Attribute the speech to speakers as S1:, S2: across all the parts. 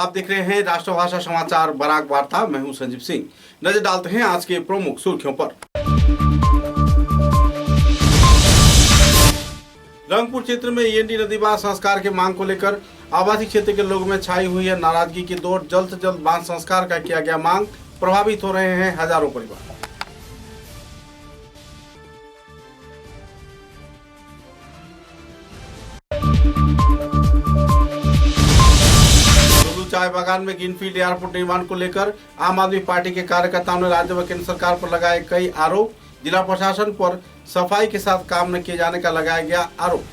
S1: आप देख रहे हैं राष्ट्रभाषा समाचार बराक वार्ता। मैं हूं संजीव सिंह। नजर डालते हैं आज के प्रमुख सुर्खियों पर। रंगपुर क्षेत्र में ईएनडी नदी बांध संस्कार के मांग को लेकर आवासीय क्षेत्र के लोगों में छाई हुई है नाराजगी की दौर। जल्द से जल्द बांध संस्कार का किया गया मांग। प्रभावित हो रहे हैं हजारों परिवार। चाय बागान में ग्रीनफील्ड एयरपोर्ट निर्माण को लेकर आम आदमी पार्टी के कार्यकर्ताओं ने राज्य व केंद्र सरकार पर लगाए कई आरोप। जिला प्रशासन पर सफाई के साथ काम न किए जाने का लगाया गया आरोप।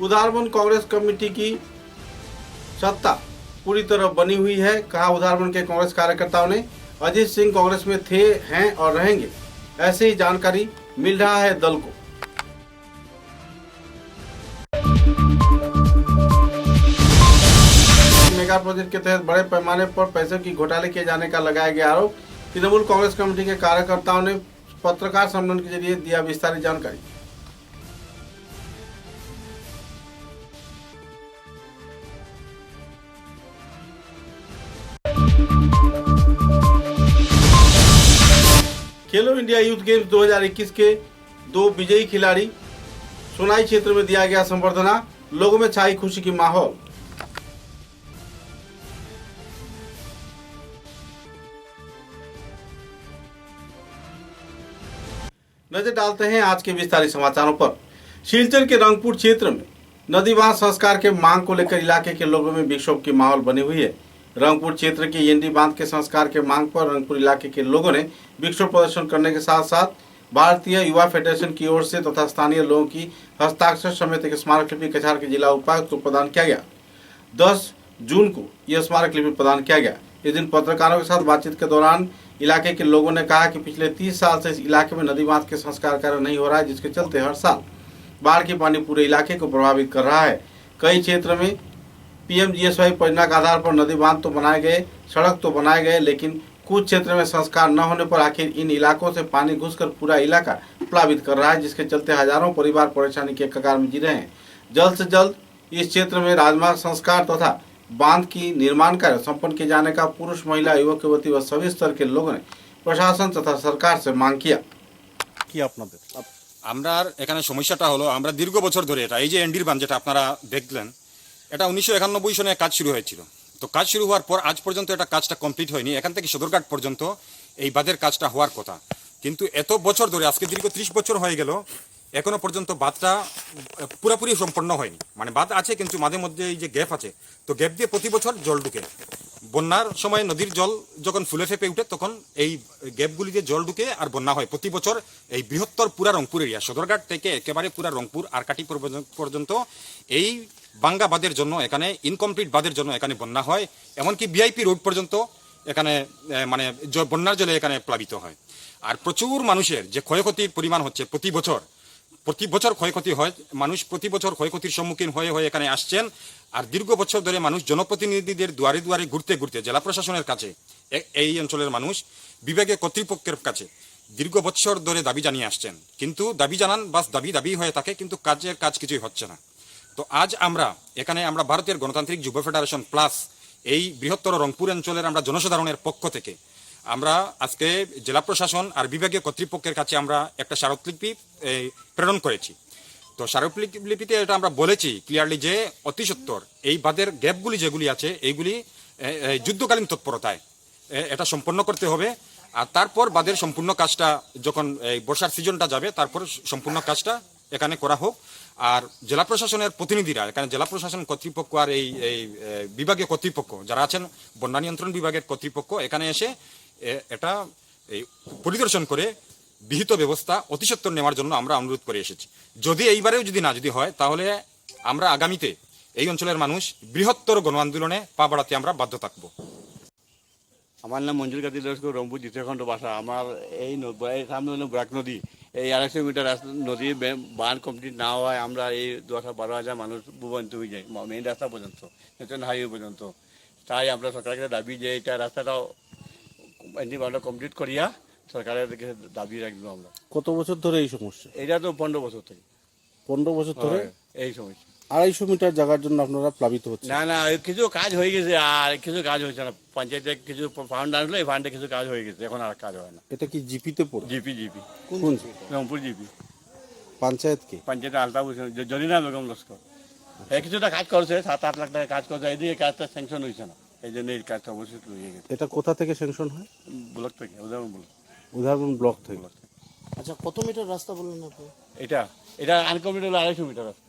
S1: उदारबन कांग्रेस कमेटी की सत्ता पूरी तरह बनी हुई है, कहा उदारबन के कांग्रेस कार्यकर्ताओं ने। अजीत सिंह कांग्रेस में थे, हैं और रहेंगे, ऐसे ही जानकारी मिल रहा है दल को। मेगा प्रोजेक्ट के तहत बड़े पैमाने पर पैसों की घोटाले किए जाने का लगाया गया आरोप। तृणमूल कांग्रेस कमेटी के कार्यकर्ताओं ने पत्रकार सम्मेलन के जरिए दिया विस्तारित जानकारी। खेलो इंडिया यूथ गेम्स 2021 के 2 विजयी खिलाड़ी सोनाई क्षेत्र में दिया गया संबर्धना। लोगों में छाई खुशी की माहौल। नजर डालते हैं आज के विस्तारित समाचारों पर। सिलचर के रंगपुर क्षेत्र में नदी बांध संस्कार के मांग को लेकर इलाके के लोगों में विक्षोभ की माहौल बनी हुई है। रंगपुर क्षेत्र के ईएनडी बांध के संस्कार के मांग पर रंगपुर इलाके के लोगों ने विक्षोभ प्रदर्शन करने के साथ साथ भारतीय युवा फेडरेशन की ओर से तथा स्थानीय लोगों की हस्ताक्षर समेत एक स्मारक लिपि कछार के जिला उपायुक्त को प्रदान किया गया। 10 जून को यह स्मारक लिपि प्रदान किया गया। इस दिन पत्रकारों के साथ बातचीत के दौरान इलाके के लोगों ने कहा कि पिछले 30 साल से इस इलाके में नदी बांध के संस्कार कार्य नहीं हो रहा है, जिसके चलते हर साल बाढ़ की पानी पूरे इलाके को प्रभावित कर रहा है। कई क्षेत्र में पीएमजीएसवाई परियोजना के आधार पर नदी बांध तो बनाए गए, सड़क तो बनाए गए, लेकिन कुछ क्षेत्र में संस्कार न होने पर आखिर इन इलाकों से पानी घुसकर पूरा इलाका प्लावित कर रहा है, जिसके चलते हजारों परिवार परेशानी के कगार में जी रहे हैं। जल्द से जल्द इस क्षेत्र में राजमार्ग संस्कार तथा बांध की निर्माण कार्य संपन्न किए जाने का पुरुष, महिला, युवक, युवती व सभी स्तर के लोगों ने प्रशासन तथा सरकार से मांग किया।
S2: আমরার এখানে সমস্যাটা হলো আমরা দীর্ঘ বছর ধরে এটা এই যে এনডির বাঁধ যেটা আপনারা দেখলেন এটা 1991 সনে কাজ শুরু হয়েছিল। তো কাজ শুরু হওয়ার পর আজ পর্যন্ত এটা কাজটা কমপ্লিট হয়নি। এখান থেকে সদরঘাট পর্যন্ত এই বাঁধের কাজটা হওয়ার কথা, কিন্তু এত বছর ধরে আজকে দীর্ঘ 30 বছর হয়ে গেল এখনো পর্যন্ত বাঁধটা পুরোপুরি সম্পন্ন হয়নি। মানে বাঁধ আছে কিন্তু মাঝে মধ্যে এই যে গ্যাপ আছে, তো গ্যাপ দিয়ে প্রতি বছর জল ঢুকে। বন্যার সময় নদীর জল যখন ফুলে ফেপে উঠে তখন এই গ্যাপগুলি দিয়ে জল ঢুকে আর বন্যা হয় প্রতি বছর। এই বৃহত্তর পুরা রংপুর এরিয়া সদরঘাট থেকে একেবারে পুরা রংপুর আর কাটি পর্যন্ত এই বাঙ্গা বাঁধের জন্য এখানে ইনকমপ্লিট বাঁধের জন্য এখানে বন্যা হয়। এমনকি ভিআইপি রোড পর্যন্ত এখানে মানে বন্যার জলে এখানে প্লাবিত হয়। আর প্রচুর মানুষের যে ক্ষয়ক্ষতির পরিমাণ হচ্ছে প্রতি বছর ক্ষয়ক্ষতি হয়। মানুষ প্রতি বছর ক্ষয়ক্ষতির সম্মুখীন হয়ে হয়ে এখানে আসছেন। আর দীর্ঘ বছর ধরে মানুষ জনপ্রতিনিধিদের দুয়ারে দুয়ারে ঘুরতে ঘুরতে জেলা প্রশাসনের কাছে, এই অঞ্চলের মানুষ বিভাগীয় কর্তৃপক্ষের কাছে দীর্ঘ বছর ধরে দাবি জানিয়ে আসছেন, কিন্তু দাবি জানান বাস দাবি হয়ে থাকে, কিন্তু কাজ কিছুই হচ্ছে না। তো আজ আমরা এখানে ভারতের গণতান্ত্রিক যুব ফেডারেশন প্লাস এই বৃহত্তর রংপুর অঞ্চলের আমরা জনসাধারণের পক্ষ থেকে আমরা আজকে জেলা প্রশাসন আর বিভাগীয় কর্তৃপক্ষের কাছে আমরা একটা স্মারকলিপি প্রেরণ করেছি। তো স্মারকলিপিতে এটা আমরা বলেছি ক্লিয়ারলি যে অতি সত্বর এই বাঁধের গ্যাপগুলি যেগুলি আছে এইগুলি যুদ্ধকালীন তৎপরতায় এটা সম্পন্ন করতে হবে। আর তারপর বাঁধের সম্পূর্ণ কাজটা যখন এই বর্ষার সিজনটা যাবে তারপর সম্পূর্ণ কাজটা এখানে করা হোক। আর জেলা প্রশাসনের প্রতিনিধিরা এখানে জেলা প্রশাসন কর্তৃপক্ষ আর এই বিভাগীয় কর্তৃপক্ষ যারা আছেন বন্যা নিয়ন্ত্রণ বিভাগের কর্তৃপক্ষ এখানে এসে এটা পরিদর্শন করে বিহিত ব্যবস্থা অতি সত্বর নেওয়ার জন্য আমরা অনুরোধ করে এসেছি। যদি এইবারেও যদি হয় তাহলে আমরা আগামীতে এই অঞ্চলের মানুষ বৃহত্তর গণ আন্দোলনে পা বাড়াতে আমরা বাধ্য থাকব।
S3: আমার নাম মঞ্জুর কাদির লস্কর, রংপুর দ্বিতীয়খণ্ড বাসা। আমার এই সামনে হলো ব্রাক নদী। এই 250 মিটার নদীর বাঁধ কমপ্লিট না হওয়ায় আমরা এই 12,000 মানুষ ভূবন্ত হয়ে যায় মেইন রাস্তা পর্যন্ত, ন্যাশনাল হাইওয়ে পর্যন্ত। তাই আমরা সরকারের দাবি যে এটা রাস্তাটাও এনডি বাঁধটা কমপ্লিট করিয়া সরকারের দিকে দাবি রাখবো আমরা।
S4: কত বছর ধরে এই সমস্যা?
S3: এটা তো 15 বছর থেকে
S4: 15 বছর ধরে
S3: এই সমস্যা।
S4: 250 মিটার জায়গার জন্য আপনারা প্লাবিত হচ্ছে।
S3: না না, কিছু কাজ হয়ে গেছে, আর কিছু কাজ হয়েছে না। পঞ্চায়েতে কিছু ফান্ড আসলো, এই ফান্ডে কিছু কাজ হয়ে গেছে, এখন আর কাজ হয় না।
S4: এটা কি জিপিতে পড়ে?
S3: জিপি
S4: কোন
S3: রংপুর জিপি
S4: পঞ্চায়েত কি?
S3: পঞ্চায়েতে আলতা বলছে জরিনা বেগম লস্কর। এই কিছুটা কাজ করছে, 7-8 লাখ টাকা কাজ করছে, এদিকে কাজটা স্যাংশন হয়েছে না, এই জন্য এই কাজটা অবশ্যই হয়ে গেছে।
S4: এটা কোথা থেকে স্যাংশন হয়?
S3: ব্লক থেকে, উদাহরণ ব্লক।
S4: উদাহরণ ব্লক থেকে।
S5: আচ্ছা, কত মিটার রাস্তা বললেন আপনি?
S3: এটা আনকমপ্লিট হলো 250 মিটার রাস্তা।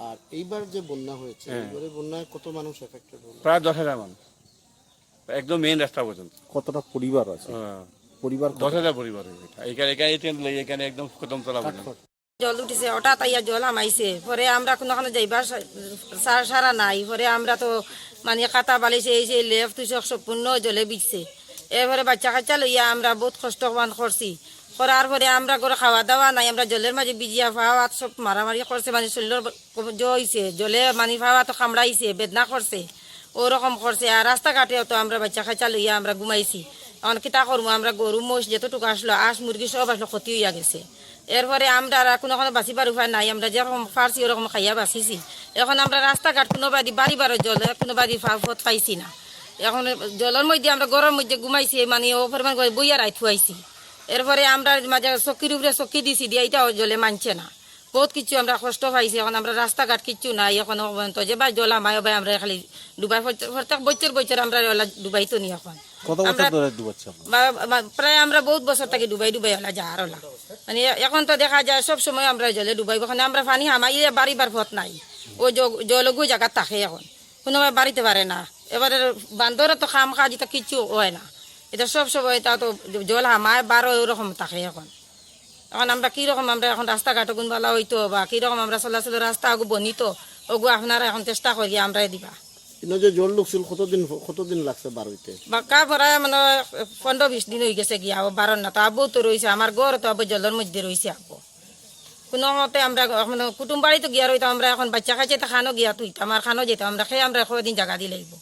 S5: আর এইবার যে বন্যা হয়েছে, এবারে বন্যায় কত মানুষ এফেক্টেড হলো?
S3: প্রায় 10,000 মানুষ, একদম মেইন রাস্তা পর্যন্ত।
S4: কতটা পরিবার আছে? পরিবার
S3: 10,000 পরিবার হয়ে গেছে। এখানে একদম কদমতলা পর্যন্ত
S6: জল উঠিছে, হঠাৎ আইয়া জল আমাইছে। পরে আমরা কোনোখানে যাইবার সারা নাই। পরে আমরা তো মানে কাটা বালিছে, এই যে লেফ তুই সম্পূর্ণ জলে বিছছে। এরপরে বাচ্চা কাচ্চা লইয়া আমরা বহুত কষ্ট করছি। করার পরে আমরা করে খাওয়া দাওয়া নাই, আমরা জলের মাঝে বিজিয়া ফাওয়া সব মারামারি করছে, মানে শরীরের হয়েছে, জলে মানে ফাওয়া তো কামড়াইছে, বেদনা করছে, ওরকম করছে। আর রাস্তাঘাটেও তো আমরা বাচ্চা কাচ্চা লইয়া আমরা ঘুমাইছি। এখন কিতা করবো, আমরা গরু মোষ যেতটুকু আসলো, আঁশ মুরগি সব আসলো, ক্ষতি হইয়া গেছে। এরপরে আমরা কোনো বাঁচিবার উপায় নাই, আমরা যেরকম পারছি ওরকম খাইয়া বাঁচিছি। এখন আমরা রাস্তাঘাট কোনো বাড়ি জল কোনো বাড়ি পথ পাইছি না। এখন জলের মধ্যে আমরা গরমের মধ্যে ঘুমাইছি, মানে ও পরিমাণ করে বইয়া রাই থুয়াইছি। এরপরে আমরা মাঝে চকির উপরে চকি দিছি, দিয়ে এইটাও জলে মানছে না। বহুত কিছু আমরা কষ্ট পাইছি। এখন আমরা রাস্তাঘাট কিচ্ছু নাই এখনো পর্যন্ত। যে ভাই জল আমায় ভাই আমরা খালি ডুবাই, প্রত্যেক বছর আমরা ডুবাই তো নি। এখন
S4: কত বছর ধরে ডুবাচ্ছে?
S6: প্রায় আমরা বহুত বছর থেকে ডুবাই ওলা যাহার ওলা, মানে এখন তো দেখা যায় সব সময় আমরা জলে ডুবাই। ওখানে আমরা পানি হামাইলে বাড়িবার পথ নাই, ওই জলগু জায়গা থাকে, এখন কোনো বাড়িতে পারে না। এবারে বান্দরে তো খাম কাজ এটা কিচ্ছু হয় না, এটা সব সময় তা তো জল হামায় বারো ওরকম থাকে। এখন আমরা কীরকম আমরা এখন রাস্তাঘাট গুনবালা হইতো বা কীরকম আমরা চলাচলের রাস্তা আগু বনিত, ওগু আপনারা এখন চেষ্টা করি আমরা দিবা।
S5: কিন্তু যে জল ঢুকছিল কতদিন লাগছে বার হইতে?
S6: বাক্কা ভরায় মানে 15-20 দিন হয়ে গেছে গিয়া, বারণ না তো আবু তো রয়েছে, আমার ঘর তো আবু জলের মধ্যে রয়েছে। আবু কোনো মতে আমরা মানে কুটুম বাড়ি তো গিয়া রইতাম, আমরা এখন বাচ্চা খাইছে তো খানো গিয়া তুইতাম, আমার খানো যেতাম, আমরা খেয়ে আমরা কদিন জায়গা দিয়ে লাগবো।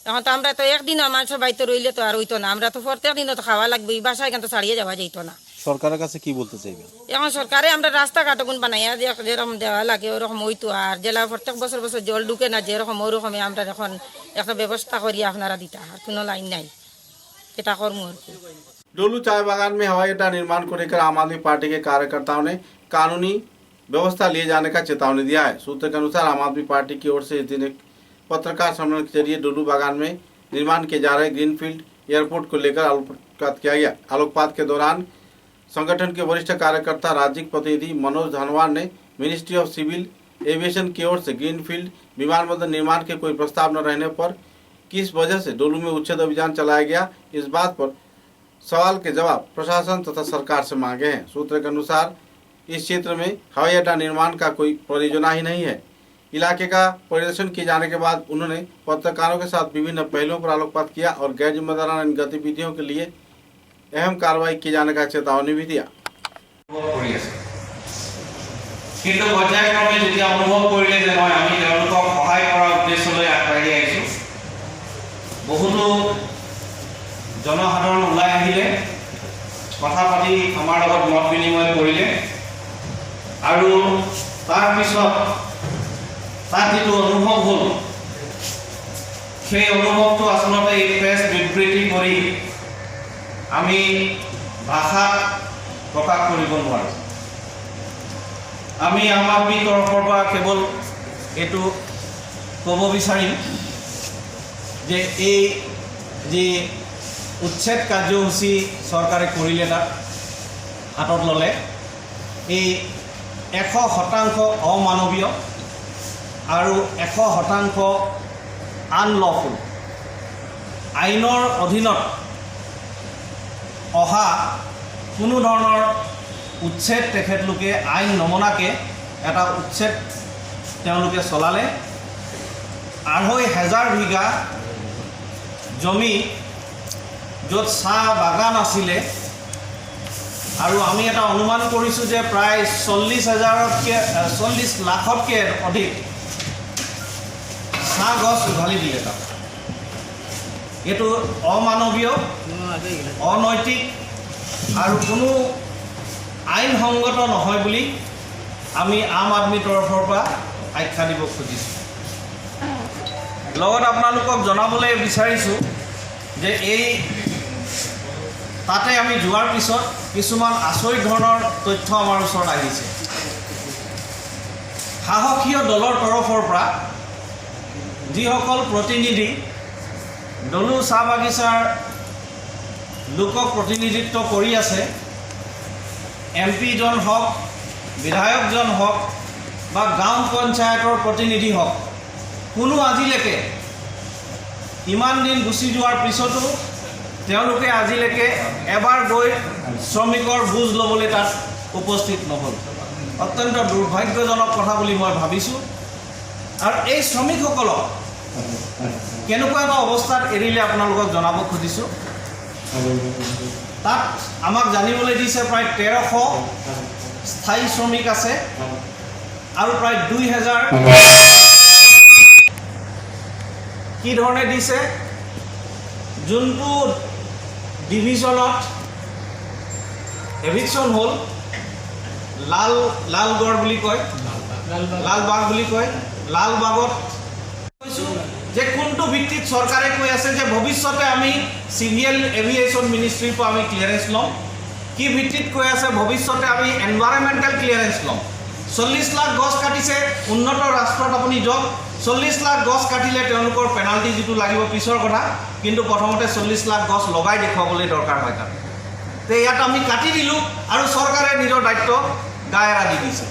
S6: এখন তো আমরা তো একদিন মানুষের বাড়িতে রইলে তো আর হইতো না, আমরা তো প্রত্যেক দিনও তো খাওয়া লাগবে, এই বাসায় কিন্তু ছাড়িয়ে যাওয়া যেত না।
S4: সরকারের কাছে কি বলতে চাইবেন?
S6: এখন সরকারে আমরা রাস্তাঘাট গুণ বানাইয়া যেরকম দেওয়া লাগে ওরকম হইতো। আর জেলা প্রত্যেক বছর জল ঢুকে না যেরকম ওরকমই আমরা এখন একটা ব্যবস্থা করি আপনারা দিতা, আর কোনো লাইন নাই, এটা করবো আর কি।
S1: डोलू चाय बागान में हवाई अड्डा निर्माण को लेकर आम आदमी पार्टी के कार्यकर्ताओं ने कानूनी व्यवस्था लिए जाने का चेतावनी दिया है। सूत्र के अनुसार आम आदमी पार्टी की ओर से इस दिन एक पत्रकार सम्मेलन के जरिए डोलू बागान में निर्माण किए जा रहे ग्रीनफील्ड एयरपोर्ट को लेकर आलोकपात किया गया। आलोकपात के दौरान संगठन के वरिष्ठ कार्यकर्ता राज्य प्रतिनिधि मनोज धनवार ने मिनिस्ट्री ऑफ सिविल एविएशन की ओर से ग्रीनफील्ड विमानबंदर निर्माण के कोई प्रस्ताव न रहने पर किस वजह से डोलू में उच्छेद अभियान चलाया गया, इस बात पर सवाल के जवाब प्रशासन तथा सरकार से मांगे हैं। सूत्र के अनुसार इस क्षेत्र में हवाई अड्डा निर्माण का कोई परियोजना ही नहीं है। इलाके का परिदर्शन किए जाने के बाद उन्होंने पत्रकारों के साथ विभिन्न पहलुओं पर आलोकपात किया और गैर जिम्मेदाराना इन गतिविधियों के लिए अहम कार्रवाई किए जाने का चेतावनी भी दिया।
S7: কিন্তু পৰ্যায়ক্ৰমে যেতিয়া অনুভৱ কৰিলে যে নহয় আমি তেওঁলোকক সহায় কৰাৰ উদ্দেশ্যলৈ আগবাঢ়ি আহিছোঁ, বহুতো জনসাধাৰণ ওলাই আহিলে, কথা পাতি আমাৰ লগত মত বিনিময় কৰিলে, আৰু তাৰপিছত তাত যিটো অনুভৱ হ'ল সেই অনুভৱটো আচলতে এই প্ৰেছ বিবৃতি কৰি আমি ভাষাত প্ৰকাশ কৰিব নোৱাৰোঁ। আমি আম আদমি তৰফৰ পৰা কেৱল এইটো ক'ব বিচাৰিম যে এই যি উচ্ছেদ কাৰ্যসূচী চৰকাৰে কৰিলে, তাত হাতত ল'লে, এই 100% অমানৱীয় আৰু 100% আনলফুল আইনৰ অধীনত অহা কোনো ধৰণৰ উচ্ছেদ তেখেতলোকে আইন নমনাকৈ এটা উচ্ছেদ তেওঁলোকে চলালে। 2,500 বিঘা জমি য'ত চাহ বাগান আছিলে, আৰু আমি এটা অনুমান কৰিছোঁ যে প্ৰায় 40 লাখতকৈ অধিক চাহ গছ উঘালি দিলে তাত। এইটো অমানৱীয়, অনৈতিক আৰু কোনো আইনসংগত নহয় বুলি আমি আম আদমিৰ তৰফৰ পৰা আখ্যা দিব খুজিছোঁ। লগত আপোনালোকক জনাবলৈ বিচাৰিছোঁ যে এই তাতে আমি যোৱাৰ পিছত কিছুমান আচৰিত ধৰণৰ তথ্য আমাৰ ওচৰত আহিছে। সাহসীয় দলৰ তৰফৰ পৰা যিসকল প্ৰতিনিধি ডলু চাহ বাগিচাৰ লোকক প্ৰতিনিধিত্ব কৰি আছে, এমপিজন হওক, বিধায়কজন হওক বা গাঁও পঞ্চায়তৰ প্ৰতিনিধি হওক, কোনো আজিলৈকে ইমান দিন গুচি যোৱাৰ পিছতো তেওঁলোকে আজিলৈকে এবাৰ গৈ শ্ৰমিকৰ বুজ ল'বলৈ তাত উপস্থিত নহ'ল। অত্যন্ত দুৰ্ভাগ্যজনক কথা বুলি মই ভাবিছোঁ। আৰু এই শ্ৰমিকসকলক কেনেকুৱা এটা অৱস্থাত এৰিলে আপোনালোকক জনাব খুজিছোঁ। তাত আমাক জানিবলৈ দিছে প্ৰায় 1300 স্থায়ী শ্ৰমিক আছে আৰু প্ৰায় 2000 কি ধৰণে দিছে, যোনটো ডিভিজনত এভিকশ্যন হ'ল লালগড় বুলি কয়, লালবাগ বুলি কয়, লালবাগত কৈছোঁ যে কোনটো ভিত্তিত চৰকাৰে কৈ আছে যে ভৱিষ্যতে আমি চিভিল এভিয়েশ্যন মিনিষ্ট্ৰীৰ পৰা আমি ক্লিয়াৰেঞ্চ ল'ম, কি ভিত্তিত কৈ আছে ভৱিষ্যতে আমি এনভাইৰনমেণ্টেল ক্লিয়াৰেঞ্চ ল'ম। 40 লাখ গছ কাটিছে, উন্নত ৰাষ্ট্ৰত আপুনি যাওক, 40 লাখ গছ কাটিলে তেওঁলোকৰ পেনাল্টি যিটো লাগিব পিছৰ কথা, কিন্তু প্ৰথমতে 40 লাখ গছ লগাই দেখুৱাবলৈ দৰকাৰ হয় তাত। তো ইয়াত আমি কাটি দিলোঁ আৰু চৰকাৰে নিজৰ দায়িত্ব গা এৰা দি দিছে।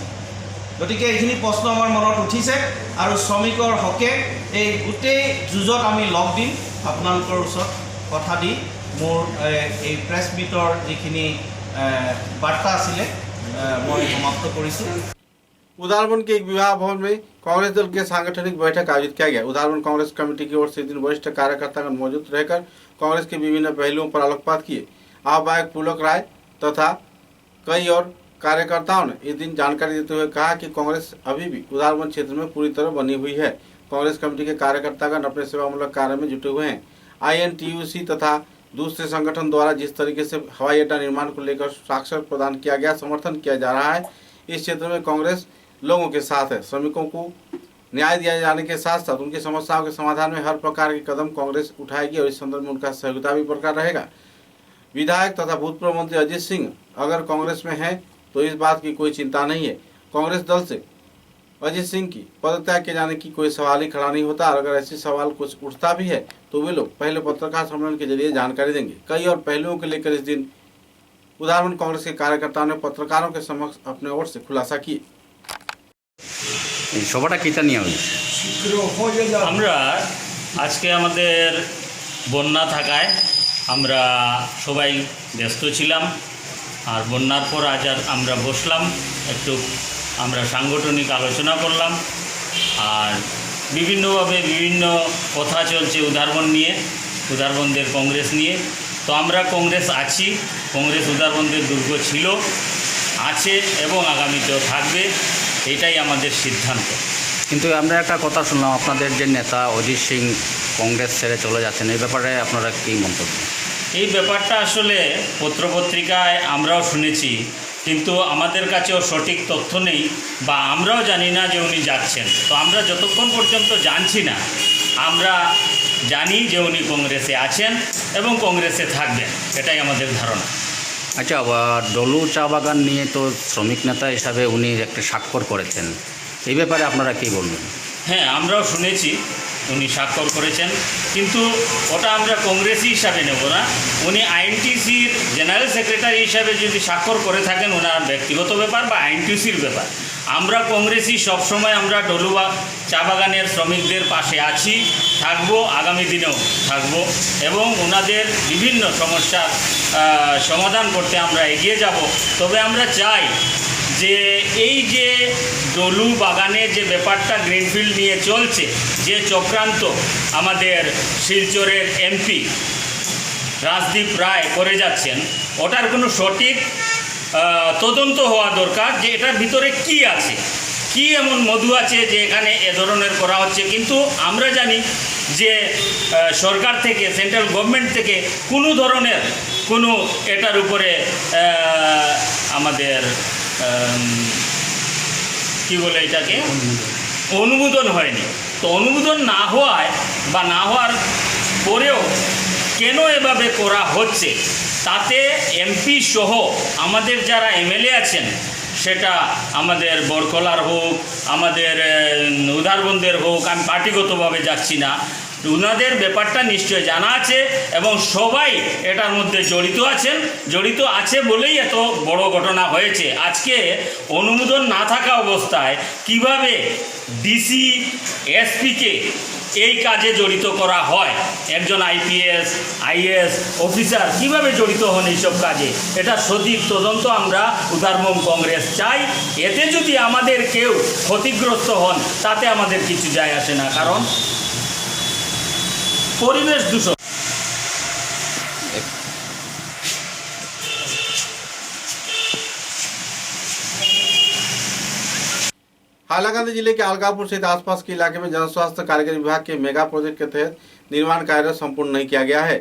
S7: গতিকে এইখিনি প্ৰশ্ন আমাৰ মনত উঠিছে আৰু শ্ৰমিকৰ হকে এই গোটেই যুঁজত আমি লগ দিম। আপোনালোকৰ ওচৰত কথা দি মোৰ এই প্ৰেছ মিটৰ যিখিনি বাৰ্তা আছিলে মই समाप्त কৰিছোঁ।
S1: उदारबन के एक विवाह भवन में कांग्रेस दल के सांगठनिक बैठक आयोजित किया गया। उदारबन कांग्रेस कमेटी की ओर से दिन वरिष्ठ कार्यकर्तागण मौजूद रहकर कांग्रेस के विभिन्न पहलुओं पर आलोकपात किए। आह्वायक पुलक राय तथा कई और कार्यकर्ताओं ने इस दिन जानकारी देते हुए कहा कि कांग्रेस अभी भी उदारबन क्षेत्र में पूरी तरह बनी हुई है। कांग्रेस कमेटी के कार्यकर्तागण अपने सेवामूलक कार्य में जुटे हुए हैं। INTUC तथा दूसरे संगठन द्वारा जिस तरीके से हवाई अड्डा निर्माण को लेकर साक्षर प्रदान किया गया, समर्थन किया जा रहा है, इस क्षेत्र में कांग्रेस लोगों के साथ है। श्रमिकों को न्याय दिया जाने के साथ साथ उनकी समस्याओं के समाधान में हर प्रकार के कदम कांग्रेस उठाएगी और इस संदर्भ में उनका सहयोगिता भी बरकरार रहेगा। विधायक तथा भूतपूर्व मंत्री अजीत सिंह अगर कांग्रेस में है तो इस बात की कोई चिंता नहीं है। कांग्रेस दल से अजीत सिंह की पदत्याग किए जाने की कोई सवाल ही खड़ा नहीं होता और अगर ऐसी सवाल कुछ उठता भी है तो वे लोग पहले पत्रकार सम्मेलन के जरिए जानकारी देंगे। कई और पहलुओं को लेकर इस दिन उदारबन कांग्रेस के कार्यकर्ताओं ने पत्रकारों के समक्ष अपने ओर से खुलासा किए।
S8: এই সভাটা কিতা নিয়ে হয়েছে?
S9: আমরা আজকে আমাদের বন্যা থাকায় আমরা সবাই ব্যস্ত ছিলাম, আর বন্যার পর আজ আর আমরা বসলাম, একটু আমরা সাংগঠনিক আলোচনা করলাম, আর বিভিন্নভাবে বিভিন্ন কথা চলছে উদারবন নিয়ে, উদারবনদের কংগ্রেস নিয়ে। তো আমরা কংগ্রেস আছি, কংগ্রেস উদারবনদের দুর্গ ছিল, আছে এবং আগামীতেও থাকবে, এটাই আমাদের সিদ্ধান্ত।
S8: কিন্তু আমরা একটা কথা শুনলাম, আপনাদের যে নেতা অজিত সিং কংগ্রেস ছেড়ে চলে যাচ্ছেন, এই ব্যাপারে আপনারা কী মন্তব্য?
S9: এই ব্যাপারটা আসলে পত্রপত্রিকায় আমরাও শুনেছি, কিন্তু আমাদের কাছেও সঠিক তথ্য নেই বা আমরাও জানি না যে উনি যাচ্ছেন। তো আমরা যতক্ষণ পর্যন্ত জানছি না, আমরা জানি যে উনি কংগ্রেসে আছেন এবং কংগ্রেসে থাকবেন, এটাই আমাদের ধারণা।
S8: আচ্ছা, আবার ডলু চা বাগান নিয়ে তো শ্রমিক নেতা হিসাবে উনি একটা স্বাক্ষর করেছেন, এই ব্যাপারে আপনারা কী বলবেন?
S9: হ্যাঁ, আমরাও শুনেছি উনি স্বাক্ষর করেছেন, কিন্তু ওটা আমরা কংগ্রেসি হিসাবে নেব না। উনি আইএনটিসির জেনারেল সেক্রেটারি হিসাবে যদি স্বাক্ষর করে থাকেন, ওনার ব্যক্তিগত ব্যাপার বা আইএনটিসির ব্যাপার। আমরা কংগ্রেসি সবসময় আমরা ডলুয়া চা বাগানের শ্রমিকদের পাশে আছি, থাকবো, আগামী দিনেও থাকবো এবং ওনাদের বিভিন্ন সমস্যার সমাধান করতে আমরা এগিয়ে যাব। তবে আমরা চাই যে এই যে ডলু বাগানের যে ব্যাপারটা গ্রিনফিল্ড নিয়ে চলছে, যে চক্রান্ত আমাদের শিলচরের এমপি রাজদীপ রায় করে যাচ্ছেন, ওটার কোনো সঠিক তদন্ত হওয়া দরকার যে এটার ভিতরে কি আছে, কি এমন মধু আছে যে এখানে এ ধরনের করা হচ্ছে। কিন্তু আমরা জানি যে সরকার থেকে সেন্ট্রাল গভর্নমেন্ট থেকে কোনো ধরনের কোনো এটার উপরে আমাদের কি বলে এটাকে অনুমোদন হয়নি। তো অনুমোদন না হওয়ায় বা না হওয়ার পরেও কেন এভাবে করা হচ্ছে, তাতে এমপি সহ আমাদের যারা এমএলএ আছেন, সেটা আমাদের বরকলার হোক, আমাদের উদারবন্দের হোক, আমি পার্টিগতভাবে যাচ্ছি না, ওনাদের ব্যাপারটা নিশ্চয় জানা আছে এবং সবাই এটার মধ্যে জড়িত আছে বলেই এত বড় ঘটনা হয়েছে। আজকে অনুমোদন না থাকা অবস্থায় কিভাবে ডিসি এসপিকে এই কাজে জড়িত করা হয়, একজন আইপিএস আইএস অফিসার কিভাবে জড়িত হন এইসব কাজে, এটা সঠিক তদন্ত আমরা উদারবঙ্গ কংগ্রেস চাই। এতে যদি আমাদের কেউ ক্ষতিগ্রস্ত হন তাতে আমাদের কিছু যায় আসে না, কারণ পরিবেশ দূষণ।
S1: हालांकि जिले के अलगापुर सहित आसपास के इलाके में जन स्वास्थ्य कार्यक्रम विभाग के मेगा प्रोजेक्ट के तहत निर्माण कार्य संपूर्ण नहीं किया गया है।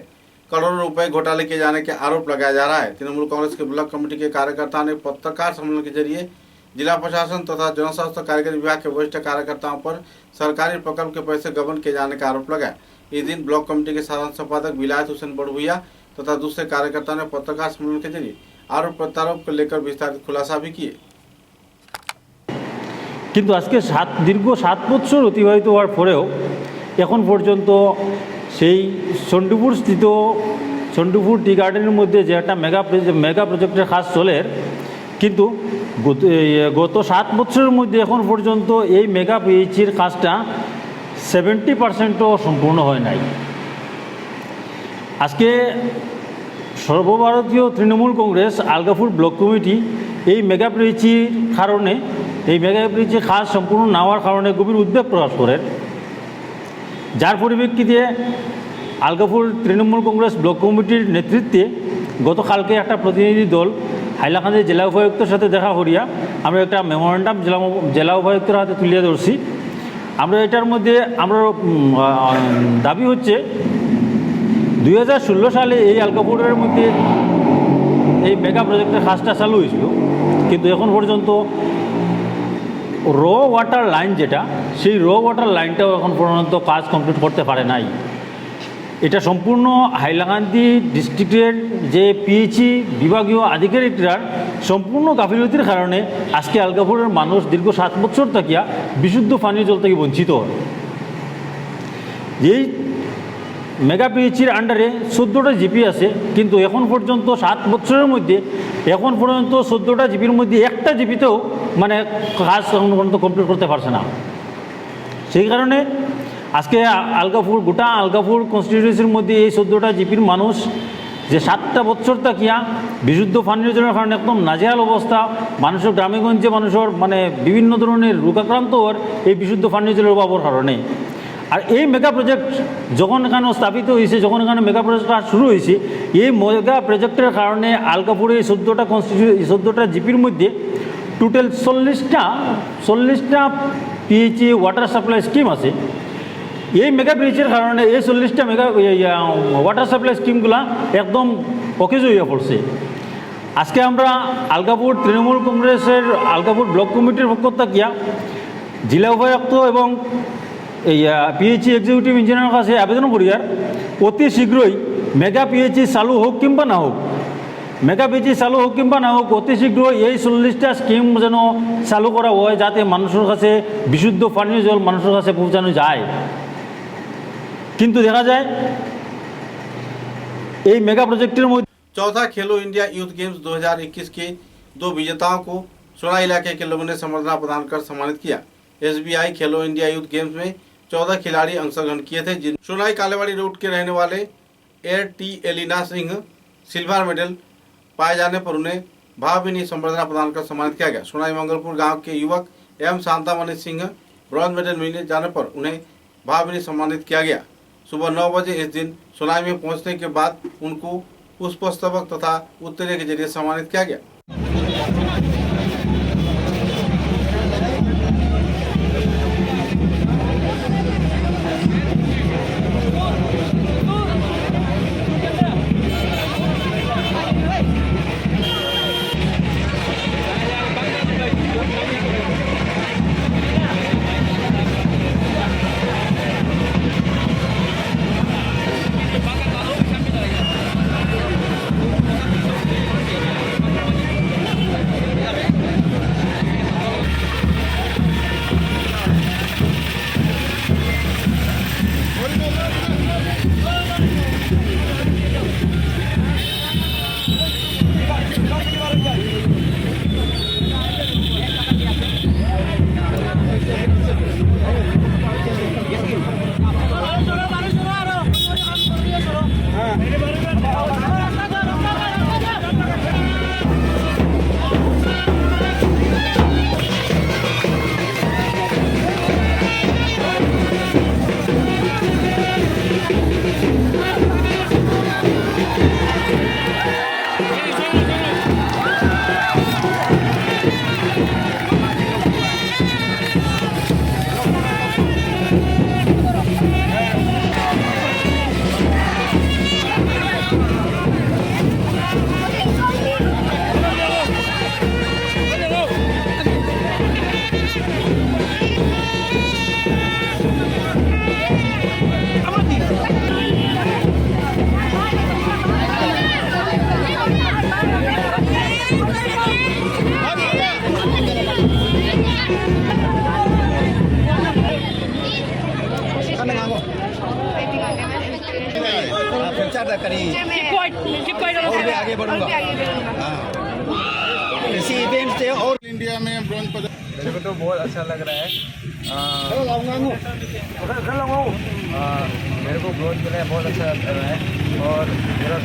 S1: करोड़ों रुपए घोटाले किए जाने के आरोप लगाया जा रहा है। तृणमूल कांग्रेस के ब्लॉक कमेटी के कार्यकर्ताओं ने पत्रकार सम्मेलन के जरिए जिला प्रशासन तथा जन स्वास्थ्य कार्यक्रम विभाग के वरिष्ठ कार्यकर्ताओं पर सरकारी प्रकल्प के पैसे गबन किए जाने का आरोप लगाया। इस दिन ब्लॉक कमेटी के साधारण संपादक विलायत हुसैन बड़भुइया तथा दूसरे कार्यकर्ताओं ने पत्रकार सम्मेलन के जरिए आरोप प्रत्यारोप को लेकर विस्तारित खुलासा भी किए।
S10: কিন্তু আজকে দীর্ঘ 7 বছর অতিবাহিত হওয়ার পরেও এখন পর্যন্ত সেই চণ্ডীপুর টি গার্ডেনের মধ্যে যে একটা মেগা প্রজেক্টের কাজ চলে, কিন্তু গত 7 বছরের মধ্যে এখন পর্যন্ত এই মেগা পিএইচির কাজটা 70%ও সম্পূর্ণ হয় নাই। আজকে সর্বভারতীয় তৃণমূল কংগ্রেস আলগাপুর ব্লক কমিটি এই মেগা পিএইচির কারণে এই মেগা পিএইচির কাজ সম্পূর্ণ না হওয়ার কারণে গভীর উদ্বেগ প্রকাশ করেন, যার পরিপ্রেক্ষিতে আলগাপুর তৃণমূল কংগ্রেস ব্লক কমিটির নেতৃত্বে গতকালকে একটা প্রতিনিধি দল হাইলাকান্দি জেলা উপায়ুক্তের সাথে দেখা করিয়া আমরা একটা মেমোরেন্ডাম জেলা উপায়ুক্তের হাতে তুলিয়ে ধরছি। আমরা এটার মধ্যে আমরা দাবি হচ্ছে 2016 সালে এই আলগাপুরের মধ্যে এই মেগা প্রজেক্টের কাজটা চালু হয়েছিল, কিন্তু এখন পর্যন্ত র ওয়াটার লাইন যেটা, সেই র ওয়াটার লাইনটাও এখন পর্যন্ত কাজ কমপ্লিট করতে পারে নাই। এটা সম্পূর্ণ হাইলাকান্দি ডিস্ট্রিক্টের যে পিএইচি বিভাগীয় আধিকারিকরা সম্পূর্ণ গাফিলতির কারণে আজকে আলগাপুরের মানুষ দীর্ঘ 7 বছর থাকিয়া বিশুদ্ধ পানীয় জল থেকে বঞ্চিত হয়। এই মেগা পিএইচির আন্ডারে 14টা জিপি আছে, কিন্তু এখন পর্যন্ত 7 বছরের মধ্যে এখন পর্যন্ত 14টা জিপির মধ্যে একটা জিপিতেও মানে কাজ এখন পর্যন্ত কমপ্লিট করতে পারছে না। সেই কারণে আজকে গোটা আলগাপুর কনস্টিটিউয়েন্সির মধ্যে এই 14টা জিপির মানুষ যে 7টা বছর থাকিয়া বিশুদ্ধ পানীয় জলের কারণে একদম নাজেহাল অবস্থা, মানুষের গ্রামেগঞ্জে মানুষের মানে বিভিন্ন ধরনের রোগাক্রান্ত হওয়ার এই বিশুদ্ধ পানীয় জলের অভাবের কারণে। আর এই মেগা প্রজেক্ট যখন এখানে স্থাপিত হয়েছে, যখন এখানে মেগা প্রজেক্ট কাজ শুরু হয়েছে, এই মেগা প্রজেক্টের কারণে আলগাপুরে এই 14টা জিপির মধ্যে টোটাল 40টা পিএইচি ওয়াটার সাপ্লাই স্কিম আছে। এই মেগা পিএইচির কারণে এই 40টা ওয়াটার সাপ্লাই স্কিমগুলা একদম অকেজ হয়ে পড়ছে। আজকে আমরা আলগাপুর তৃণমূল কংগ্রেসের আলগাপুর ব্লক কমিটির পক্ষ থাকিয়া জেলা উপায়ুক্ত এবং এই পিএইচি এক্সিকিউটিভ ইঞ্জিনিয়ারের কাছে আবেদন করিয়ার অতি শীঘ্রই মেগা পিএইচি চালু হোক কিংবা না হোক, অতি শীঘ্রই এই 40টা স্কিম যেন চালু করা হয়, যাতে মানুষের কাছে বিশুদ্ধ পানীয় জল মানুষের কাছে পৌঁছানো যায়। কিন্তু দেখা যায় এই মেগা প্রজেক্টের মধ্যে
S1: चौथा खेलो इंडिया यूथ गेम्स 2021 के 2 विजेताओं को सोना इलाके के लोगों ने संबर्धना प्रदान कर सम्मानित किया। SBI खेलो इंडिया यूथ गेम्स में 14 खिलाड़ी अंशग्रहण किए थे, जिन सोनाई कालेवाड़ी रूट के रहने वाले एयर टी एलिना सिंह सिल्वर मेडल पाए जाने पर उन्हें भावभीनी संबर्धना प्रदान कर सम्मानित किया गया। सोनाई मंगलपुर गांव के युवक एवं शांतामणि सिंह ब्रॉन्ज मेडल मिलने जाने पर उन्हें भावभीनी सम्मानित किया गया। सुबह 9 बजे इस दिन सोनाई में पहुंचने के बाद उनको पुष्पस्तबक तथा उत्तरीय के जरिए सम्मानित किया गया।
S5: आगे बढ़ूंगा इसी इवेंट से और इंडिया में ब्रॉन्ज पदक
S11: मेरे को तो बहुत अच्छा लग रहा है मेरे को ब्रॉन्ज मिला है, बहुत अच्छा लग रहा है। और मेरा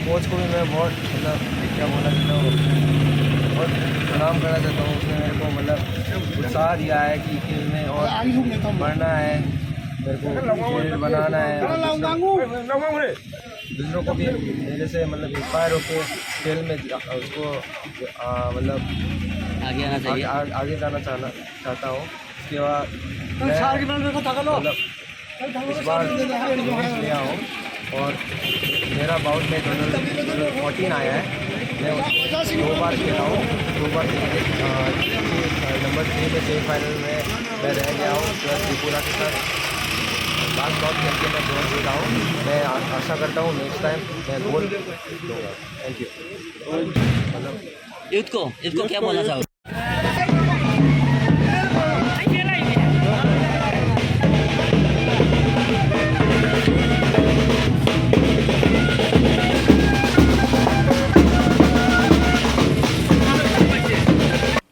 S11: कोच को भी मैं बहुत मतलब क्या बोला बहुत प्रणाम करना चाहता हूँ। उसने मेरे को मतलब उत्साह दिया है कि खेल में और बढ़ना है, मेरे को खेल बनाना है, दूसरों को भी मेरे से मतलब इंस्पायर होकर खेल में उसको मतलब आगे जाना चाहता हूँ। उसके बाद मतलब इस बार लिया हूँ और मेरा बाउट में टोटल 14 आया है। मैं 2 बार खेला हूँ, 2 बार नंबर 3 में सेमीफाइनल में मैं रह गया हूँ प्लस त्रिपुरा के साथ लास्ट बाउट खेल के मैं गोल दे रहा हूँ। मैं आशा करता हूँ नेक्स्ट टाइम मैं गोल दूँगा। Thank you. मतलब
S8: यूथ को क्या बोलना चाहोगे?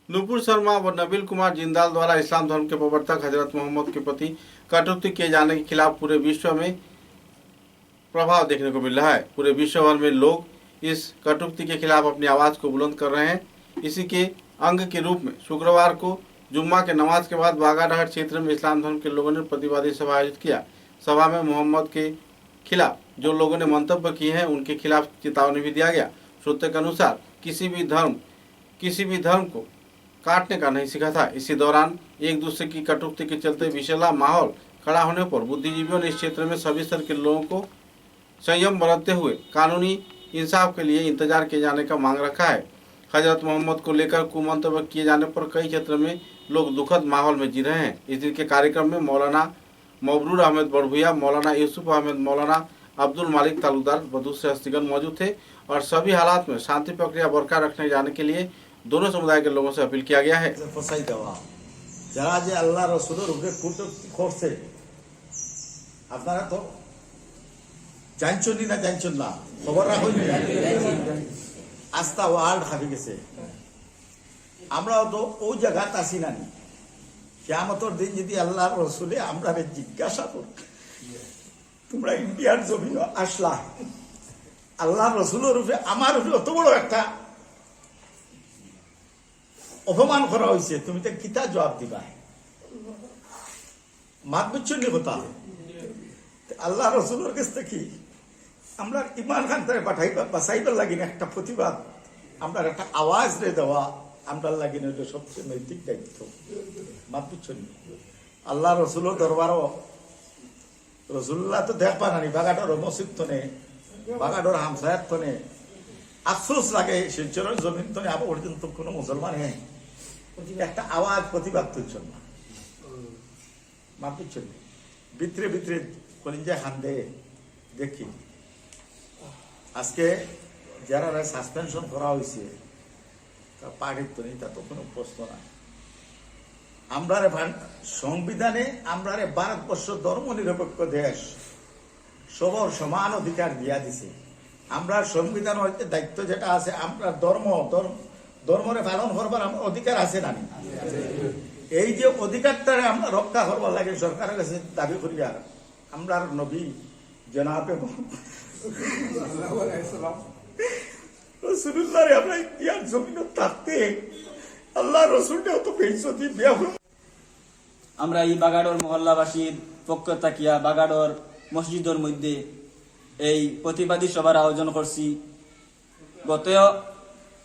S1: नुपुर शर्मा व नबील कुमार जिंदाल द्वारा इस्लाम धर्म के प्रवर्तक हजरत मोहम्मद के प्रति कटूक्ति किए जाने के खिलाफ पूरे विश्व में प्रभाव देखने को मिल रहा है। पूरे विश्व भर में लोग इस कटूक्ति के खिलाफ अपनी आवाज़ को बुलंद कर रहे हैं। इसी के अंग के रूप में शुक्रवार को जुम्मा के नमाज के बाद बागाडहर क्षेत्र में इस्लाम धर्म के लोगों ने प्रतिवादी सभा आयोजित किया। सभा में मोहम्मद के खिलाफ जो लोगों ने मंतव्य किए हैं उनके खिलाफ चेतावनी भी दिया गया। सूत्र के अनुसार किसी भी धर्म को काटने का नहीं सीखा था। इसी दौरान एक दूसरे की कटुक्ति के चलते विषैला माहौल खड़ा होने पर बुद्धिजीवियों ने इस क्षेत्र में सभी स्तर के लोगों को संयम बरतते हुए कानूनी इंसाफ के लिए इंतजार किए जाने का मांग रखा है। हजरत मोहम्मद को लेकर कुमंतव्य किए जाने पर कई क्षेत्र में लोग दुखद माहौल में जी रहे हैं। इस दिन के कार्यक्रम में मौलाना मबरूर अहमद बड़भुया, मौलाना यूसुफ अहमद, मौलाना अब्दुल मालिक तालुकदार व दूसरे हस्तीगण मौजूद थे और सभी हालात में शांति प्रक्रिया बरकरार रखने जाने के लिए दोनों समुदाय के लोगों से अपील किया गया है।
S12: যারা যে আল্লাহ রসুলের উপরে কটূক্তি করছে আপনারা তো জানছেন না খবর রাখুন আস্থা ওয়ার্ল্ড হাবি গেছে। আমরাও তো ওই জায়গাত আসি না কিয়ামতের দিন যদি আল্লাহ রসুলে আমরা জিজ্ঞাসা করি তোমরা ইন্ডিয়ার জমিন আসলা আল্লাহ রসুলের উপরে আমার উপরে অত বড় একটা অপমান করা হয়েছে, তুমি তো কিতা জবাব দিবা? মাত বিচ্ছিন্ন কথা আল্লাহ রসুলের কাছ থেকে আমরা ইমান খান তারে বাঁচাইবার লাগি না একটা প্রতিবাদ আমরা একটা আওয়াজ রে দেওয়া আমরা লাগি না, এটা সবচেয়ে নৈতিক দায়িত্ব। মাত বিচ্ছিন্ন আল্লাহ রসুলের দরবারও রসুল্লাহ তো দেখবা নানি বাগাডর মসজিদ তনে বাগাডর হামসায়াত তনে আফসোস লাগে শিলচরের জমিন তনে আবার পর্যন্ত কোনো মুসলমান নেই একটা আওয়াজ প্রতিবাদ তুলছেন না। মাপিচ্ছেন ভিতরে ভিতরে কলিজা হান্দে দেখি আজকে যারা সাসপেনশন করা হয়েছে পার্টির তো নেই, তা তো কোনো প্রশ্ন না। আমরা সংবিধানে আমরা ভারতবর্ষ ধর্ম নিরপেক্ষ দেশ, সবার সমান অধিকার দিয়া দিছে। আমরা সংবিধান দায়িত্ব যেটা আছে আমরা ধর্মরে পালন করবার অধিকার আছে না? এই যে অধিকারটারে আমরা রক্ষা করবার লাগে সরকারের কাছে দাবি করি। আর আমরা নবী জনাবে রসুল্লাহ আমরা ইতিহাস জমিন থাকতে আল্লাহ রসুলটাও তো বেইজ্জতি বিয়া।
S13: আমরা এই বাগাডর মহল্লাবাসীর পক্ষ থাকিয়া বাগাডর মসজিদের মধ্যে এই প্রতিবাদী সভার আয়োজন করছি। গত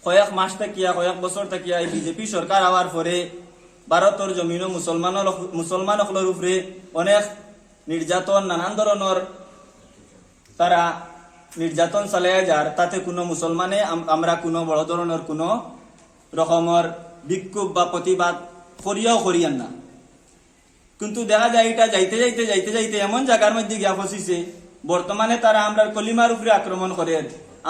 S13: কয়েক মাস থাকিয়া কয়েক বছর থাকিয়া এই বিজেপি সরকার হওয়ার পরে ভারতের জমিন মুসলমানসকলের উপরে অনেক নির্যাতন, নানান ধরনের তারা নির্যাতন চালিয়ে যার, তাতে কোনো মুসলমানে আমরা কোনো বড় ধরনের কোনো রকমের বিক্ষোভ বা প্রতিবাদ করিয়াও করিয়ান না। কিন্তু দেখা যায় এটা যাইতে যাইতে এমন জায়গার মধ্যে গিয়া ফসিছে বর্তমানে তারা আমরা কলিমার উপরে আক্রমণ করে।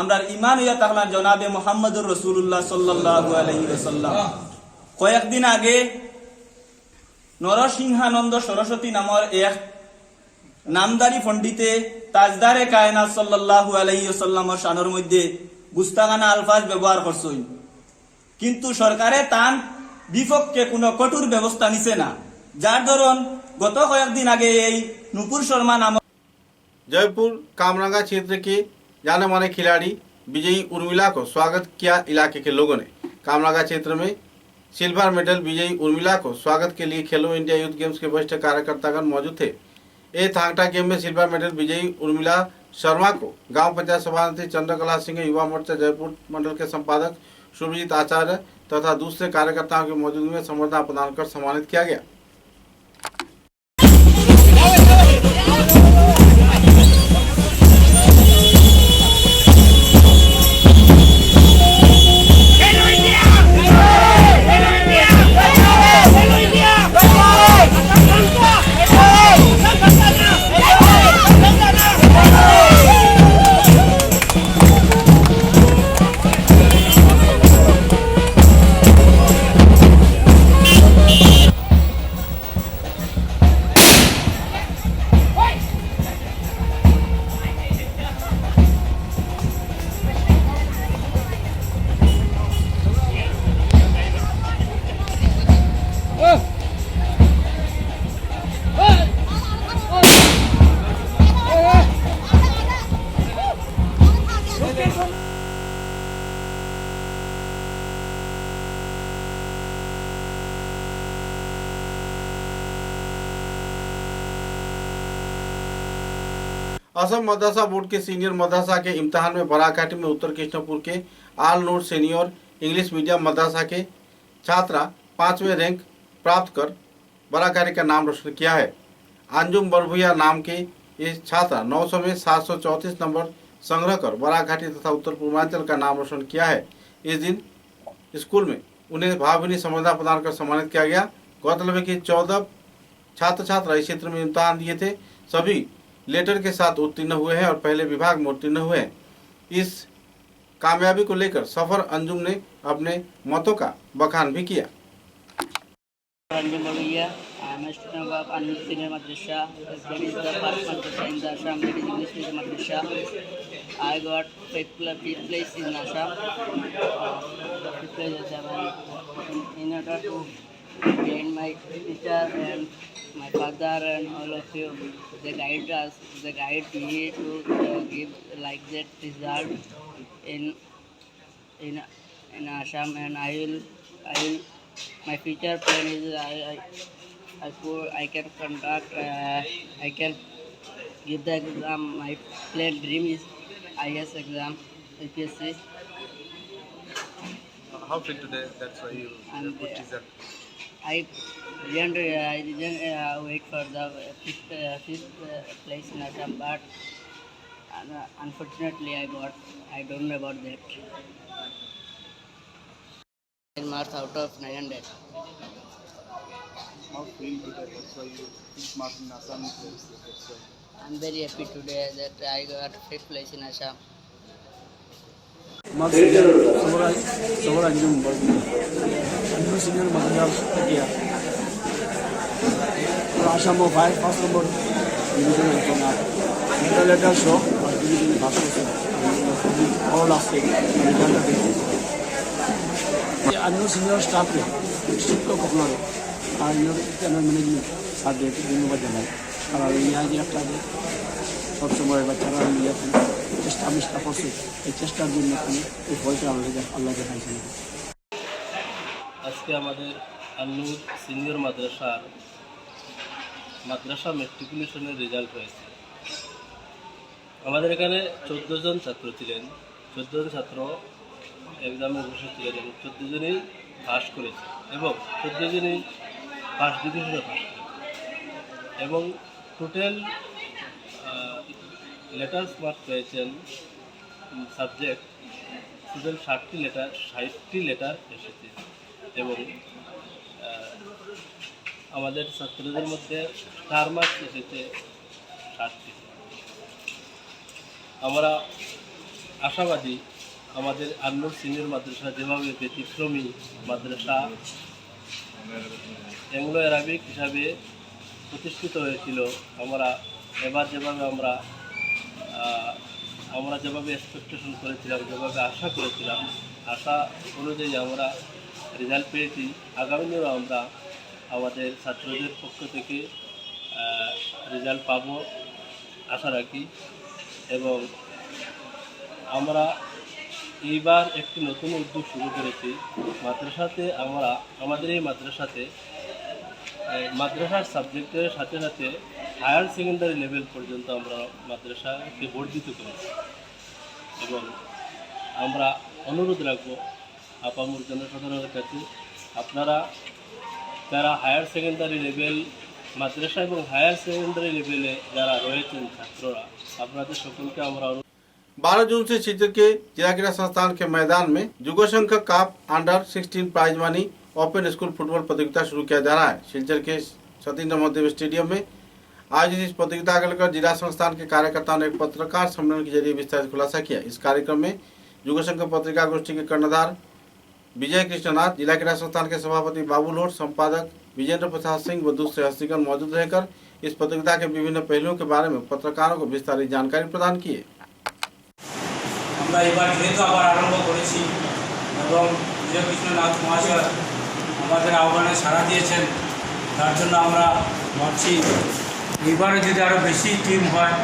S13: আমরা ইমান হইয়া তাহলে জনাবে মোহাম্মদুর রসুল্লাহ সাল্লাল্লাহু আলাইহি ওয়াসাল্লাম কয়েকদিন আগে নরসিংহানন্দ সরস্বতী নামের এক নামদারি পণ্ডিতে তাজদারে কায়নাত সাল্লাল্লাহু আলাইহি ওয়াসাল্লামের শানের মধ্যে গুস্তাখানা আলফাজ ব্যবহার করছই, কিন্তু সরকারে তার বিপক্ষে কোনো কঠোর ব্যবস্থা নিছে না। যার ধরুন গত কয়েকদিন আগে এই নুপুর শর্মা নাম
S1: जयपुर कामरंगा क्षेत्र के जाने माने खिलाड़ी विजयी उर्मिला को स्वागत किया इलाके के लोगों ने। कामरंगा क्षेत्र में सिल्वर मेडल विजयी उर्मिला को स्वागत के लिए खेलो इंडिया यूथ गेम्स के वरिष्ठ कार्यकर्तागण मौजूद थे। ए थांगटा गेम में सिल्वर मेडल विजयी उर्मिला शर्मा को गांव पंचायत सभापति चंद्रकला सिंह, युवा मोर्चा जयपुर मंडल के संपादक शुभजीत आचार्य तथा दूसरे कार्यकर्ताओं की मौजूदगी में संबर्धना प्रदान कर सम्मानित किया गया। असम मदरसा बोर्ड के सीनियर मदरसा के इम्तिहान में बराकाठी में उत्तर कृष्णपुर के आल नूर सीनियर इंग्लिश मीडियम मदरसा के छात्रा 5वें रैंक प्राप्त कर बराकाठी का नाम रोशन किया है। अंजुम बरभुया नाम के ये छात्रा 900 में 734 नंबर संग्रह कर बराकाठी तथा उत्तर पूर्वांचल का नाम रोशन किया है। इस दिन स्कूल में उन्हें भावभीनी सम्मानना प्रदान कर सम्मानित किया गया। गौरतलब है कि 14 छात्र छात्रा इस क्षेत्र में इम्तिहान दिए थे, सभी लेटर के साथ उत्तीर्ण हुए हैं और पहले विभाग में उत्तीर्ण हुए हैं। इस कामयाबी को लेकर सफर अंजुम ने अपने मतों का बखान भी किया।
S14: Anjum Baruya, I am a student of Anur Senior Madrasa. That is the first madrasa in the Assam. That is English medium madrasa. I got fifth place in Assam. Fifth place in Assam. In order to gain my teacher and my father and all of you, they guide us. They guide me to give like that result in Assam, and I will. My future plan is I can conduct, I can give the exam. My plan dream is IS exam, APSC.
S11: How feel today? That's why you good result.
S14: I didn't wait for the fifth place in Assam, but unfortunately I don't know about that. Marks out of 900.
S11: How feel today? That's why you think marks in Assam is that's why.
S14: I'm very happy today that I got fifth place in Assam.
S11: Summer Anjum Baruya, Anur Senior Madrasa here. Assam of 5 first number division and now. The letter show division first all last week. अन्य senior staff है शिक्षक अपना और union management साथ धन्यवाद জানাই। আর यहाँ যে একটা সব সময় বাচ্চারা মিলে চেষ্টা মিষ্টা করছে, এই চেষ্টার জন্য এই ফলটা আমাদের আল্লাহ দেখাইছেন।
S15: আজকে আমাদের আন্নুর সিনিয়র মাদ্রাসা ম্যাট্রিকুলেশনের রেজাল্ট হয়েছে। আমাদের এখানে 14 জন ছাত্র ছিলেন, 14 জন ছাত্র এক্সামে বসেছিলেন এবং 14 জনই পাস করেছে এবং 14 জনই ফার্স্ট ডিভিশনে পাস করেছে এবং টোটাল লেটার্স মার্ক পেয়েছেন সাবজেক্ট টোটাল 60টি লেটার এসেছে এবং আমাদের ছাত্রদের মধ্যে স্টার মার্কস এসেছে 60টি। আমরা আশাবাদী আমাদের আন্নুর সিনিয়র মাদ্রাসা যেভাবে ব্যতিক্রমী মাদ্রাসা অ্যাংলো অ্যারাবিক হিসাবে প্রতিষ্ঠিত হয়েছিল, আমরা এবার যেভাবে আমরা যেভাবে এক্সপেকটেশন করেছিলাম, যেভাবে আশা করেছিলাম, আশা অনুযায়ী আমরা রেজাল্ট পেয়েছি। আগামী দিনেও আমরা আমাদের ছাত্রদের পক্ষ থেকে রেজাল্ট পাবো আশা রাখি। এবং আমরা এইবার একটি নতুন উদ্যোগ শুরু করেছি মাদ্রাসাতে। আমাদের এই মাদ্রাসাতে মাদ্রাসার সাবজেক্টের সাথে সাথে হায়ার সেকেন্ডারি লেভেল পর্যন্ত আমরা মাদ্রাসাকে বর্ধিত করেছি। এবং আমরা অনুরোধ রাখবো আপামর জনসাধারণের কাছে, আপনারা যারা হায়ার সেকেন্ডারি লেভেল মাদ্রাসা এবং হায়ার सेकेंडरी लेवले যারা রয়েছেন ছাত্ররা, আপনাদের সকলকে আমরা
S1: 12 जून से शिलचर के जिला क्रीड़ा संस्थान के मैदान में जुगोशंख cup under 16 prize money open school football प्रतियोगिता शुरू किया जा रहा है। शिलचर के सतीन्द्र महादेव स्टेडियम में आयोजित इस प्रतियोगिता को लेकर जिला संस्थान के कार्यकर्ताओं ने एक पत्रकार सम्मेलन के जरिए विस्तारित खुलासा किया। इस कार्यक्रम में जुगोशंख पत्रिका गोष्ठी के कर्णधार विजय कृष्णनाथ, जिला क्रीड़ा संस्थान के सभापति बाबू लोट, संपादक विजेंद्र प्रसाद सिंह व दूसरे हस्तीगण मौजूद रहकर इस प्रतियोगिता के विभिन्न पहलुओं के बारे में पत्रकारों को विस्तारित जानकारी प्रदान किए।
S16: আমরা এবার যেহেতু আবার আরম্ভ করেছি এবং বিজয় কৃষ্ণনাথ মহাশয় আমাদের আহ্বানে সাড়া দিয়েছেন, তার জন্য আমরা ভাবছি এবারে যদি আরও বেশি টিম হয়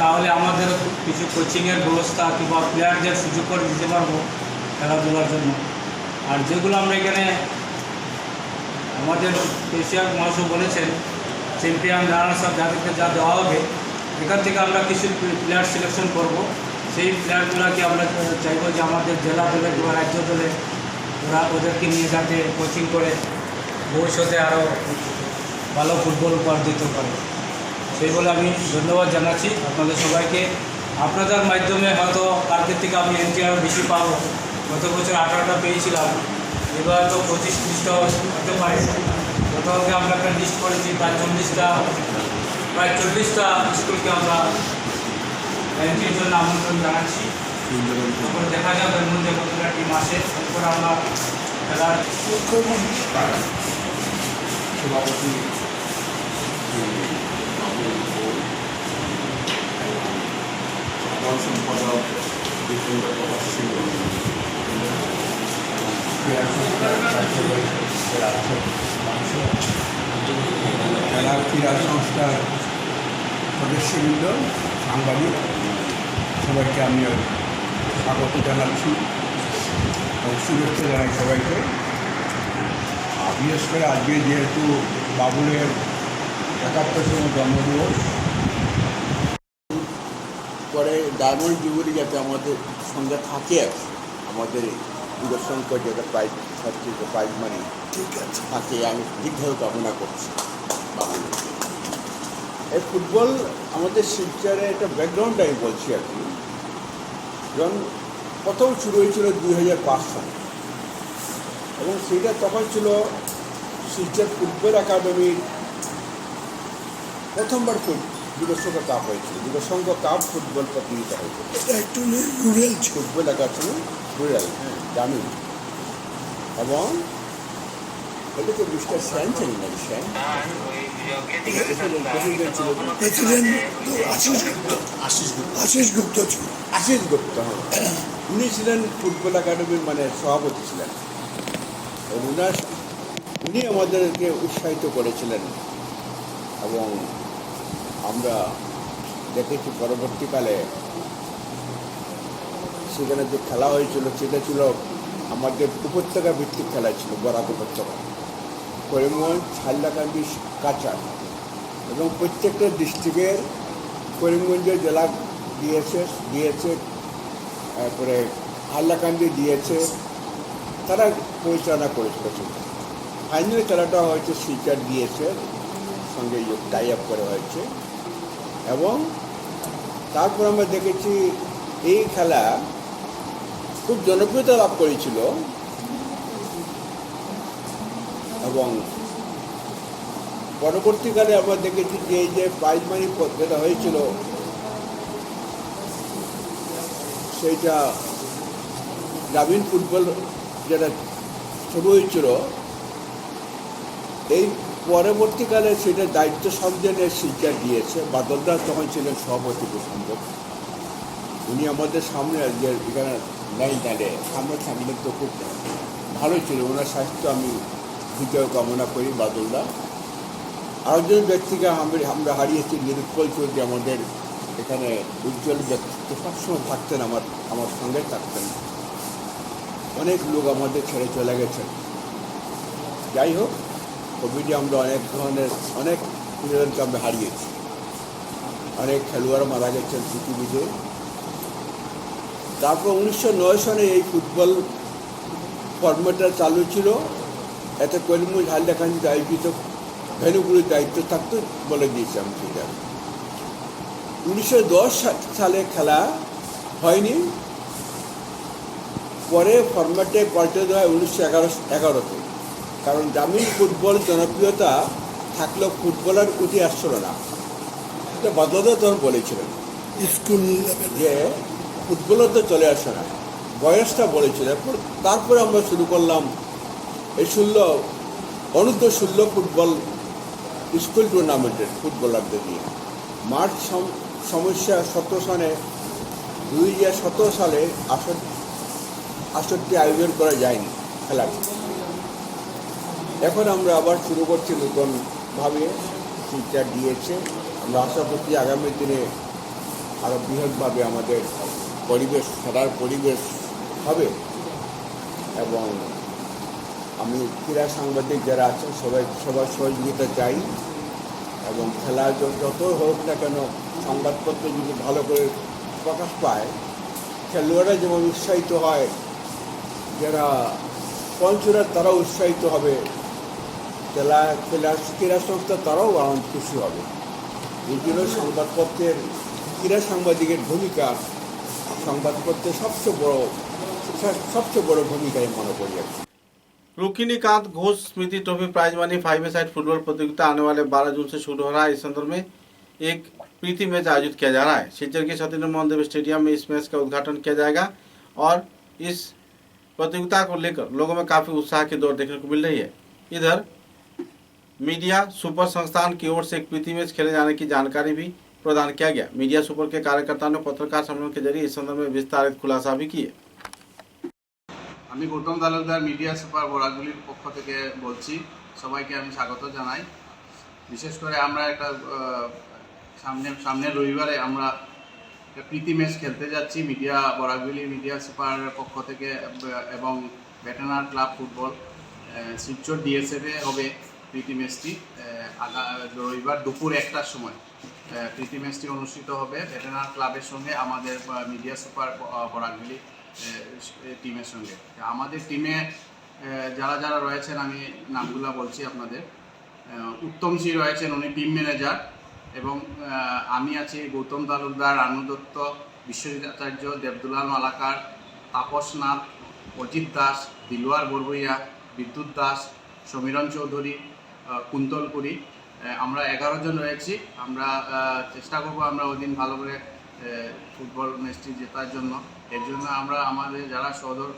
S16: তাহলে আমাদের কিছু কোচিংয়ের ব্যবস্থা কিংবা প্লেয়ারদের সুযোগ করে দিতে পারবো খেলাধুলার জন্য। আর যেগুলো আমরা এখানে আমাদের এশিয়ার মহাশয় বলেছেন চ্যাম্পিয়ন রানার্স আপ যাদেরকে যা দেওয়া হবে, এখান থেকে আমরা কিছু প্লেয়ার সিলেকশন করব। সেই প্লেয়ারগুলোকে আমরা চাইব যে আমাদের জেলা দলে কিংবা রাজ্য দলে ওদেরকে নিয়ে যাতে কোচিং করে ভবিষ্যতে আরও ভালো ফুটবল উপহার দিতে পারে। সেই বলে আমি ধন্যবাদ জানাচ্ছি আপনাদের সবাইকে। আপনাদের মাধ্যমে হয়তো কালকের থেকে আমি এন্ট্রি আরও বেশি পাবো। গত বছর 18টা পেয়েছিলাম, এবার তো 25-30টা হতে পারে। গতকালকে আমরা একটা লিস্ট করেছি প্রায় 40টা স্কুলকে আমরা এন্ট্রির জন্য আমন্ত্রণ জানাচ্ছি। তারপর দেখা যাবে এর মধ্যে কতটা টিম আসে, তারপর আমরা খেলার সভাপতি সম্পাদক
S17: খেলার ক্রীড়া সংস্থার সদস্যবৃন্দ, সাংবাদিক সবাইকে আমি স্বাগত জানাচ্ছি এবং শুভেচ্ছা জানাই সবাইকে। বিশেষ করে আজকে যেহেতু বাবুলের 71তম জন্মদিবস, পরে ডায়মন্ড জুবিলি যাতে আমাদের সঙ্গে থাকে, আমাদের যুগসংখ্য যেটা প্রাইজ প্রাইজ মানি থাকে, আমি ঠিকভাবে কামনা করছি বাবুলের। এই ফুটবল আমাদের শিলচরে একটা ব্যাকগ্রাউন্ড আমি বলছি আর কি। যখন প্রথম শুরু হয়েছিল 2005 সালে, এবং সেটা তখন ছিল শিলচর ফুটবল একাডেমির প্রথমবার যুগসংখ্য কাপ হয়েছিল। যুগসংখ্য কাপ ফুটবল প্রতিযোগিতা হয়েছিল। এটা একটু রুরাল ফুটবল একাডেমি, রুরাল, হ্যাঁ, গ্রামীণ। এবং এটা তো মিস্টার শ্যান ছিলেন না, শ্যান প্রেসিডেন্ট আশিস গুপ্ত, হ্যাঁ, উনি ছিলেন ফুটবল একাডেমির মানে সভাপতি ছিলেন। উনি আমাদেরকে উৎসাহিত করেছিলেন এবং আমরা দেখেছি পরবর্তীকালে সেখানে যে খেলা হয়েছিল সেটা ছিল আমাদের উপত্যকা ভিত্তিক খেলা ছিল। বরাক উপত্যকা, করিমগঞ্জ, হাইলাকান্দি, কাছাড়, এবং প্রত্যেকটা ডিস্ট্রিক্টের করিমগঞ্জের জেলা দিয়েছে, তারপরে হাইলাকান্দি দিয়েছে, তারা পরিচালনা করেছিল। ফাইনাল খেলাটা হয়েছে শিলচর দিয়েছে সঙ্গে টাই আপ করে হয়েছে। এবং তারপর আমরা দেখেছি এই খেলা খুব জনপ্রিয়তা লাভ করেছিল এবং পরবর্তীকালে আমরা দেখেছি যে এই যে প্রাইজ মানি যেটা হয়েছিল সেইটা গ্রামীণ ফুটবল যেটা শুরু হয়েছিল, এই পরবর্তীকালে সেটা দায়িত্ব সঞ্চালনের শিক্ষা দিয়েছে। বাদলদা তখন ছিলেন সভাপতি প্রসঙ্গক। উনি আমাদের সামনে যে এখানে লাইন দাঁড়িয়ে সামনে থাকলেন তো খুব ভালোই ছিল। ওনার স্বাস্থ্য আমি বিজয় কামনা করি। বাদলদা আরেকজন ব্যক্তিকে আমরা হারিয়েছি, নিরুৎপল চৌধুরী, আমাদের এখানে উজ্জ্বল ব্যক্তিত্ব, সবসময় থাকতেন, আমার সঙ্গে থাকতেন। অনেক লোক আমাদের ছেড়ে চলে গেছেন। যাই হোক, কোভিডে আমরা অনেক প্লেয়ারকে আমরা হারিয়েছি। অনেক খেলোয়াড় মারা গেছেন পৃথিবীতে। তারপর 1909 সালে এই ফুটবল ফর্মেটটা চালু ছিল। এতে কলিমুজ হাইলাকান্দি আয়োজিত ভেনুগুলির দায়িত্ব থাকতো বলে দিয়েছি আমি সেটা। 1910 সালে খেলা হয়নি, পরে ফর্মেটে পাল্টে দেওয়া হয় 1911-তে। কারণ গ্রামীণ ফুটবল জনপ্রিয়তা থাকলেও ফুটবলার উঠে আসছিল না। এটা বাদলদা তখন বলেছিলেন স্কুল যে ফুটবলার তো চলে আসে না, বয়সটা বলেছিল। তারপরে আমরা শুরু করলাম এই অনূর্ধ্ব-16 ফুটবল স্কুল টুর্নামেন্টের ফুটবলারদের নিয়ে। মার্চ সমস্যা 17 সালে 2017 সালে আসরটি আয়োজন করা যায়নি খেলাটি। এখন আমরা আবার শুরু করছি নতুনভাবে, শিক্ষা দিয়েছে। আমরা আশা করছি আগামী দিনে আরও বৃহৎভাবে আমাদের খেলার পরিবেশ হবে। এবং আমি ক্রীড়া সাংবাদিক যারা আছেন সবার সহযোগিতা চাই। এবং খেলা যত হোক না কেন, সংবাদপত্র যদি ভালো করে প্রকাশ পায়, খেলোয়াড়রা যেমন উৎসাহিত হয়, যারা স্পন্সররা তারাও উৎসাহিত হবে, ক্রীড়া সংস্থা তারাও খুশি হবে। এই জন্য সংবাদপত্রের ক্রীড়া সাংবাদিকের ভূমিকা সংবাদপত্রের সবচেয়ে बड़ भूमिका मने करी।
S1: रुक्मिणीकांत घोष स्मृति ट्रॉफी प्राइज मनी 5-a-साइड फुटबॉल प्रतियोगिता आने वाले 12 जून से शुरू हो रहा है। इस संदर्भ में एक प्रीति मैच आयोजित किया जा रहा है। सिलचर के सत्येंद्र मोहन देव स्टेडियम में इस मैच का उद्घाटन किया जाएगा और इस प्रतियोगिता को लेकर लोगों में काफ़ी उत्साह की दौड़ देखने को मिल रही है। इधर मीडिया सुपर संस्थान की ओर से एक प्रीति मैच खेले जाने की जानकारी भी प्रदान किया गया। मीडिया सुपर के कार्यकर्ताओं ने पत्रकार सम्मेलन के जरिए इस संदर्भ में विस्तारित खुलासा भी किए।
S18: আমি গৌতম তালুকদার মিডিয়া সুপার বরাকগুলির পক্ষ থেকে বলছি। সবাইকে আমি স্বাগত জানাই। বিশেষ করে আমরা একটা সামনে রবিবারে আমরা প্রীতি ম্যাচ খেলতে যাচ্ছি মিডিয়া বরাকগুলি মিডিয়া সুপারের পক্ষ থেকে এবং ভেটেনার ক্লাব ফুটবল শিলচর ডিএসএফে হবে প্রীতি ম্যাচটি। রবিবার দুপুর 1টার সময় প্রীতি ম্যাচটি অনুষ্ঠিত হবে ভেটেনার ক্লাবের সঙ্গে আমাদের মিডিয়া সুপার বরাকগুলি টিমের সঙ্গে। আমাদের টিমে যারা যারা রয়েছেন আমি নামগুলো বলছি আপনাদের। উত্তম সিং রয়েছেন, উনি টিম ম্যানেজার, এবং আমি আছি গৌতম তালুকদার, রানু দত্ত, বিশ্বজিৎ আচার্য, দেবদুলাল মালাকার, তাপস নাথ, অজিত দাস, দিলওয়ার বরবইয়া, বিদ্যুৎ দাস, সমীরণ চৌধুরী, কুন্তলপুরি। আমরা 11 জন রয়েছি। আমরা চেষ্টা করব আমরা ওই দিন ভালো করে ফুটবল ম্যাচটি জেতার জন্য। এর জন্য আমরা আমাদের যারা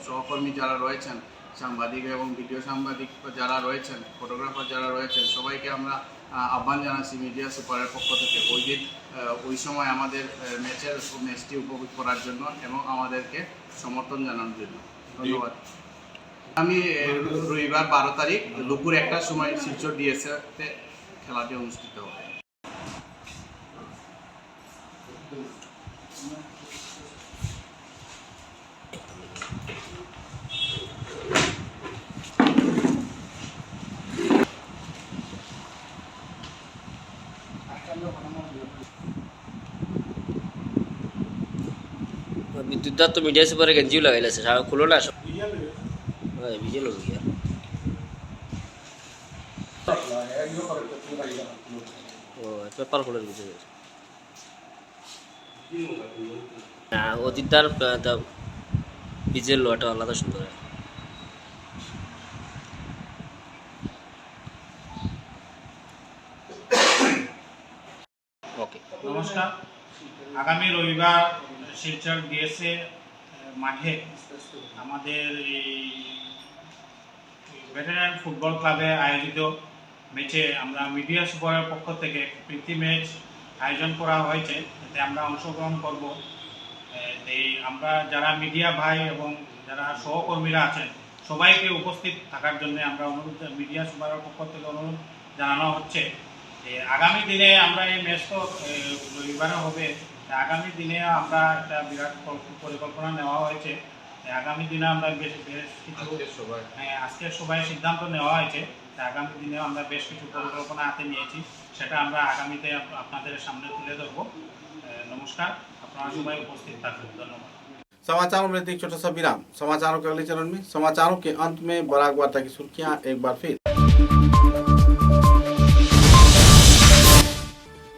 S18: সহকর্মী যারা রয়েছেন, সাংবাদিক এবং ভিডিও সাংবাদিক যারা রয়েছেন, ফটোগ্রাফার যারা রয়েছেন, সবাইকে আমরা আহ্বান জানাচ্ছি মিডিয়া সুপারের পক্ষ থেকে ওই দিন ওই সময় আমাদের ম্যাচটি উপভোগ করার জন্য এবং আমাদেরকে সমর্থন জানানোর জন্য। ধন্যবাদ। আমি রবিবার 12 তারিখ দুপুর 1টার সময় শিলচর ডিএসএতে খেলাটি অনুষ্ঠিত হবে।
S14: विद्युत तो मीडिया से पर गंजी लगाइला से सारा खुलो ना सब विजय हो गया। ओ पेपर खुले विजय ना অদিদার विजय লোটা আলাদা সুন্দর।
S19: ওকে, নমস্কার। আগামী রবিবার শিলচর ডিএসএ মাঠে আমাদের এই ভেটেরান ফুটবল ক্লাবে আয়োজিত ম্যাচে আমরা মিডিয়া সুপারের পক্ষ থেকে প্রীতি ম্যাচ আয়োজন করা হয়েছে, এতে আমরা অংশগ্রহণ করব। এই আমরা যারা মিডিয়া ভাই এবং যারা সহকর্মীরা আছেন সবাইকে উপস্থিত থাকার জন্য আমরা অনুরোধ মিডিয়া সুপারের পক্ষ থেকে অনুরোধ জানানো হচ্ছে। আগামী দিনে আমরা এই ম্যাচ তো রবিবারে হবে, আগামী দিনে আমরা একটা বিরাট পরিকল্পনা নেওয়া হয়েছে। আগামী দিনে আমরা বেশ কিছু আজকের সবাই সিদ্ধান্ত নেওয়া হয়েছে, আগামী দিনে আমরা বেশ কিছু পরিকল্পনা হাতে নিয়েছি, সেটা আমরা আগামীতে আপনাদের সামনে তুলে ধরবো। नमस्कार, আপনারা সবাই উপস্থিত থাকবেন। ধন্যবাদ।
S1: समाचारों में एक छोटा सा विराम। समाचारों के अगले चरण में समाचारों के अंत में बराक वार्ता की सुर्खियां एक बार फिर।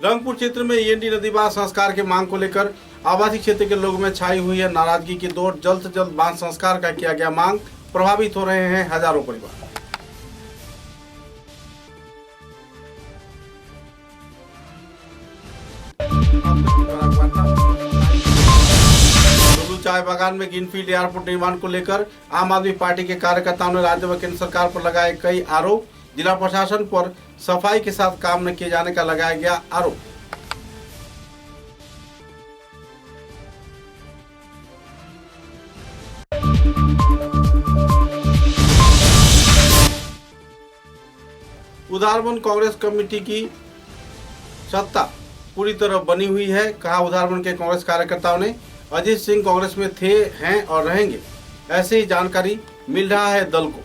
S1: रंगपुर क्षेत्र में ईएनडी नदी बांध संस्कार के मांग को लेकर आवासीय क्षेत्र के लोगों में छाई हुई है नाराजगी की दौर। जल्द से जल्द बांध संस्कार का किया गया मांग। प्रभावित हो रहे हैं हजारों परिवार। चाय बागान में ग्रीनफील्ड एयरपोर्ट निर्माण को लेकर आम आदमी पार्टी के कार्यकर्ताओं ने राज्य व केंद्र सरकार पर लगाए कई आरोप। जिला प्रशासन पर सफाई के साथ काम न किए जाने का लगाया गया आरोप। उधारबंद कांग्रेस कमेटी की सत्ता पूरी तरह बनी हुई है, कहा उधारबंद के कांग्रेस कार्यकर्ताओं ने। अजीत सिंह कांग्रेस में थे, हैं और रहेंगे, ऐसे ही जानकारी मिल रहा है दल को।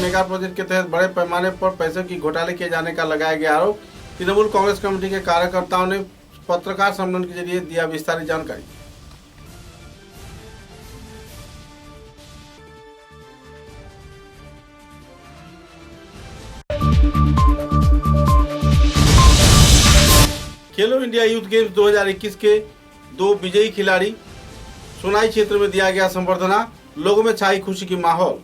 S1: मेगा प्रोजेक्ट के तहत बड़े पैमाने पर पैसों की घोटाले किए जाने का लगाया गया आरोप। तृणमूल कांग्रेस कमेटी के कार्यकर्ताओं ने पत्रकार सम्मेलन के जरिए दिया विस्तारित जानकारी। खेलो इंडिया यूथ गेम्स 2021 के 2 विजयी खिलाड़ी सोनाई क्षेत्र में दिया गया संबर्धना। लोगों में छाई खुशी की माहौल।